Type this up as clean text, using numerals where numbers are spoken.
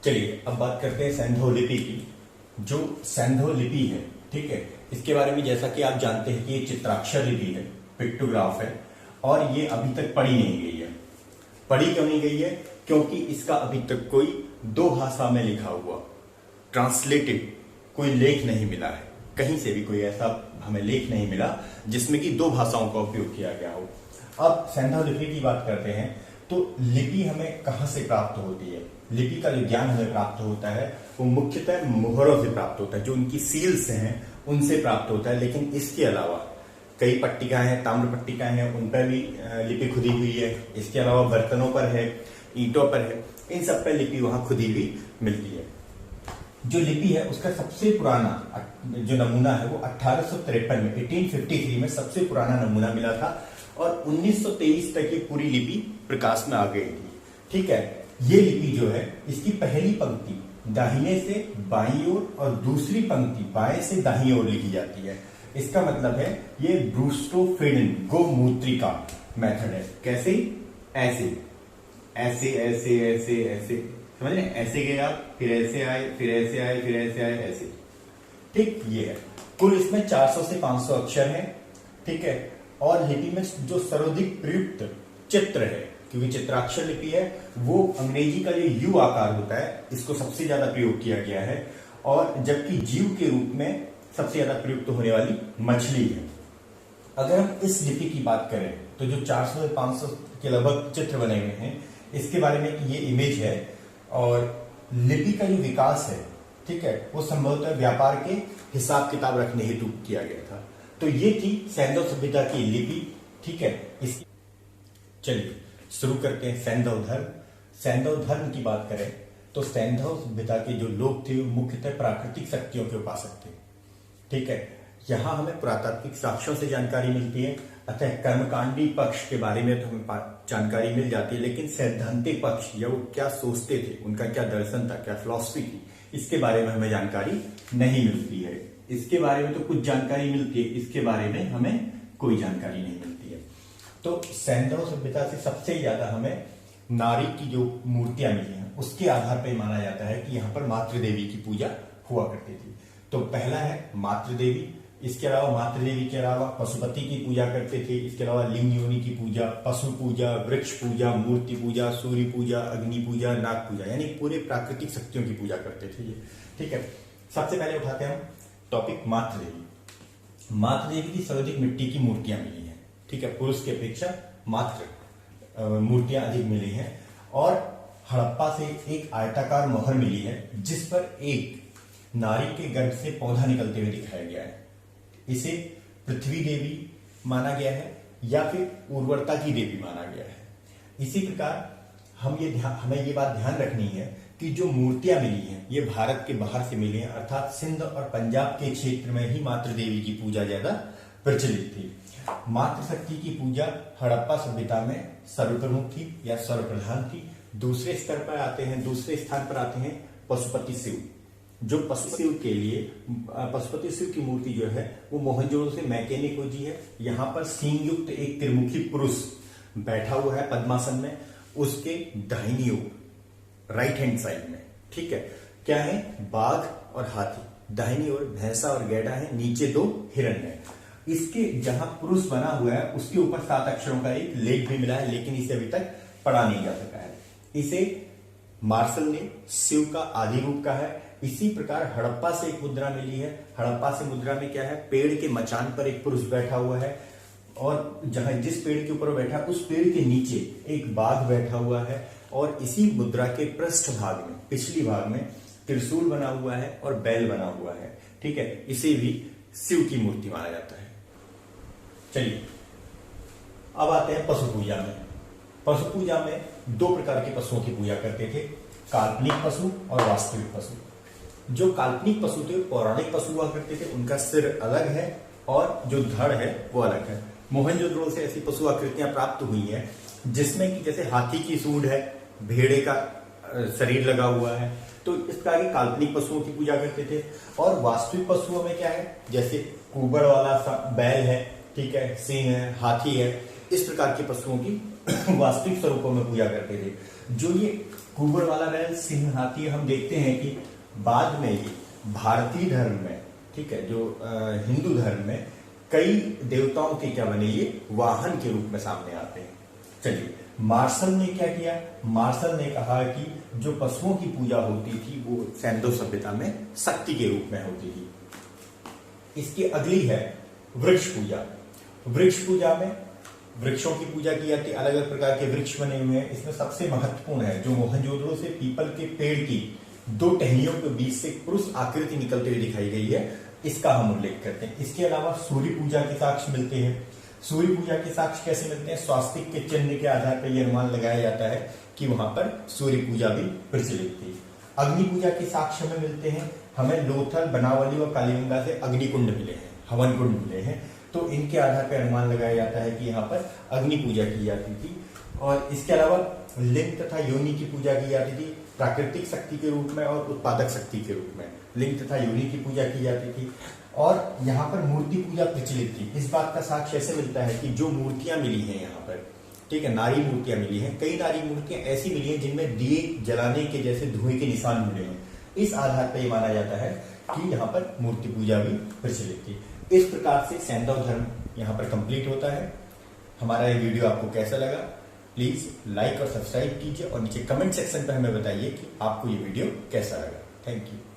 चलिए अब बात करते हैं सैंधव लिपि की। जो सैंधव लिपि है, ठीक है, इसके बारे में जैसा कि आप जानते हैं कि ये चित्राक्षर लिपि है, पिक्टोग्राफ है, और ये अभी तक पढ़ी नहीं गई है। पढ़ी क्यों नहीं गई है? क्योंकि इसका अभी तक कोई दो भाषा में लिखा हुआ ट्रांसलेटेड कोई लेख नहीं मिला है। कहीं से भी कोई ऐसा हमें लेख नहीं मिला जिसमें कि दो भाषाओं का उपयोग किया गया हो। अब सैंधव लिपि की बात करते हैं तो लिपि हमें कहां से प्राप्त होती है? लिपि का जो ज्ञान हमें प्राप्त होता है वो मुख्यतः मोहरों से प्राप्त होता है, जो उनकी सील्स हैं उनसे प्राप्त होता है। लेकिन इसके अलावा कई पट्टिकाएं हैं, ताम्र पट्टिकाएं हैं, उन पर भी लिपि खुदी हुई है। इसके अलावा बर्तनों पर है, ईंटों पर है, इन सब पर लिपि वहां खुदी हुई मिलती है। जो लिपि है उसका सबसे पुराना जो नमूना है वो 1853 में 1853 में सबसे पुराना नमूना मिला था और 1923 तक ये पूरी लिपि प्रकाश में आ गई थी। ठीक है, ये लिपि जो है इसकी पहली पंक्ति दाहिने से बाईं ओर और दूसरी पंक्ति बाएं से दाहिनी ओर लिखी जाती है। इसका मतलब है ये ब्रूस्टोफिडन गोमूत्रिका मेथड है। कैसे? ऐसे ऐसे ऐसे ऐसे ऐसे, समझ रहे? ऐसे गए आप, फिर ऐसे आए, फिर ऐसे आए, फिर ऐसे आए, ऐसे। ठीक, ये है। कुल इसमें 400 से 500 अक्षर हैं। ठीक है, और लिपि में जो सर्वाधिक प्रयुक्त चित्र है, क्योंकि चित्राक्षर लिपि है, वो अंग्रेजी का जो यू आकार होता है इसको सबसे ज्यादा प्रयोग किया गया है, और जबकि जीव के रूप में सबसे ज्यादा प्रयुक्त होने वाली मछली है। अगर हम इस लिपि की बात करें तो जो 400 से 500 के लगभग चित्र बने हुए हैं, इसके बारे में ये इमेज है। और लिपि का जो विकास है, ठीक है, वो संभवतः व्यापार के हिसाब किताब रखने हेतु किया गया था। तो ये थी सैंधव सभ्यता की लिपि। ठीक है, इसकी चलिए शुरू करते हैं सैंधव धर्म। सैंधव धर्म की बात करें तो सैंधव सभ्यता के जो लोग थे वो मुख्यतः प्राकृतिक शक्तियों के उपासक थे। ठीक है, यहां हमें पुरातात्विक साक्ष्यों से जानकारी मिलती है, अतः कर्मकांडी पक्ष के बारे में तो हमें जानकारी मिल जाती है, लेकिन सैद्धांतिक पक्ष या वो क्या सोचते थे, उनका क्या दर्शन था, क्या फिलॉसफी थी, इसके बारे में हमें जानकारी नहीं मिलती है। इसके बारे में तो कुछ जानकारी मिलती है, इसके बारे में हमें कोई जानकारी नहीं मिलती है। तो सैंधव सभ्यता से सबसे ज्यादा हमें नारी की जो मूर्तियां मिली हैं उसके आधार पर माना जाता है कि यहाँ पर मातृदेवी की पूजा हुआ करती थी। तो पहला है मातृदेवी। इसके अलावा मातृदेवी के अलावा पशुपति की पूजा करते थे। इसके अलावा लिंग योनि की पूजा, पशु पूजा, वृक्ष पूजा, मूर्ति पूजा, सूर्य पूजा, अग्नि पूजा, नाग पूजा, यानी पूरे प्राकृतिक शक्तियों की पूजा करते थे ये। ठीक है, सबसे पहले उठाते हैं हम टॉपिक मातृदेवी। मातृदेवी की सर्वाधिक मिट्टी की मूर्तियां मिली हैं। ठीक है, पुरुष की अपेक्षा मातृ मूर्तियां अधिक मिली हैं। और हड़प्पा से एक आयताकार मोहर मिली है जिस पर एक नारी के गर्भ से पौधा निकलते हुए दिखाया गया है। इसे पृथ्वी देवी माना गया है या फिर उर्वरता की देवी माना गया है। इसी प्रकार हमें ये बात ध्यान रखनी है कि जो मूर्तियां मिली हैं ये भारत के बाहर से मिली हैं, अर्थात सिंध और पंजाब के क्षेत्र में ही मातृदेवी की पूजा ज्यादा प्रचलित थी। मातृशक्ति की पूजा हड़प्पा सभ्यता में सर्वप्रमुख थी या सर्वप्रधान थी। दूसरे स्थान पर आते हैं पशुपति शिव। जो पशुपति शिव की मूर्ति जो है वो मोहनजोदड़ो से मैकेनिक खोजी है। यहाँ पर सींग युक्त एक त्रिमुखी पुरुष बैठा हुआ है पद्मासन में, उसके दाहिनी ओर राइट हैंड साइड में, ठीक है, क्या है? बाघ और हाथी, दाहिनी ओर भैंसा और गैड़ा है, नीचे दो हिरण है। इसके जहां पुरुष बना हुआ है उसके ऊपर 7 अक्षरों का एक लेख भी मिला है, लेकिन इसे अभी तक पढ़ा नहीं जा सका है। इसे मार्शल ने शिव का आदि रूप कहा है। इसी प्रकार हड़प्पा से एक मुद्रा मिली है। हड़प्पा से मुद्रा में क्या है? पेड़ के मचान पर एक पुरुष बैठा हुआ है और जिस पेड़ के ऊपर बैठा उस पेड़ के नीचे एक बाघ बैठा हुआ है। और इसी मुद्रा के पृष्ठ भाग में, पिछली भाग में त्रिशूल बना हुआ है और बैल बना हुआ है। ठीक है, इसे भी शिव की मूर्ति माना जाता है। चलिए अब आते हैं पशु पूजा में। पशु पूजा में 2 प्रकार के पशुओं की पूजा करते थे, काल्पनिक पशु और वास्तविक पशु। जो काल्पनिक पशु थे पौराणिक पशु हुआ करते थे, उनका सिर अलग है और जो धड़ है वो अलग है। मोहनजोदड़ो से ऐसी पशु आकृतियां प्राप्त हुई हैं जिसमें कि जैसे हाथी की सूंड है, भेड़े का शरीर लगा हुआ है, तो इस प्रकार के काल्पनिक पशुओं की पूजा करते थे। और वास्तविक पशुओं में क्या है? जैसे कुबड़ वाला बैल है, ठीक है, सिंह है, हाथी है, इस प्रकार के पशुओं की वास्तविक स्वरूपों में पूजा करते थे। जो ये कुबर वाला बैल, सिंह, हाथी हम देखते हैं कि बाद में ये भारतीय धर्म में, ठीक है, जो हिंदू धर्म में कई देवताओं के क्या बने, ये वाहन के रूप में सामने आते हैं। चलिए, मार्शल ने क्या किया, मार्शल ने कहा कि जो पशुओं की पूजा होती थी वो सैंधो सभ्यता में शक्ति के रूप में होती थी। इसकी अगली है वृक्ष पूजा। वृक्ष पूजा में वृक्षों की पूजा की जाती है, अलग अलग प्रकार के वृक्ष बने हुए हैं। इसमें सबसे महत्वपूर्ण है जो मोहनजोदड़ो से पीपल के पेड़ की दो टहनियों के बीच से पुरुष आकृति निकलते हुए दिखाई गई है, इसका हम उल्लेख करते हैं। इसके अलावा सूर्य पूजा के साक्ष्य मिलते हैं। सूर्य पूजा के साक्ष्य कैसे मिलते हैं, स्वास्तिक के चिन्ह के आधार पर यह अनुमान लगाया जाता है कि वहां पर सूर्य पूजा भी प्रचलित थी। अग्नि पूजा के साक्ष्य में मिलते हैं, हमें लोथल, बनावली और कालीगंगा से अग्निकुंड मिले हैं, हवन कुंड मिले हैं, तो इनके आधार पर अनुमान लगाया जाता है कि यहाँ पर अग्नि पूजा की जाती थी। और इसके अलावा लिंग तथा योनि की पूजा की जाती थी, प्राकृतिक शक्ति के रूप में और उत्पादक शक्ति के रूप में लिंग तथा योनि की पूजा की जाती थी। और यहाँ पर मूर्ति पूजा प्रचलित थी। इस बात का साक्ष्य ऐसे मिलता है कि जो मूर्तियां मिली हैं यहाँ पर, ठीक है, नारी मूर्तियां मिली हैं, कई नारी मूर्तियां ऐसी मिली हैं जिनमें दिए जलाने के जैसे धुएं के निशान मिले हैं। इस आधार पर यह माना जाता है कि यहाँ पर मूर्ति पूजा भी प्रचलित थी। इस प्रकार से सैंधव धर्म यहाँ पर कंप्लीट होता है। हमारा ये वीडियो आपको कैसा लगा, प्लीज लाइक और सब्सक्राइब कीजिए और नीचे कमेंट सेक्शन पर हमें बताइए कि आपको ये वीडियो कैसा लगा। Thank you.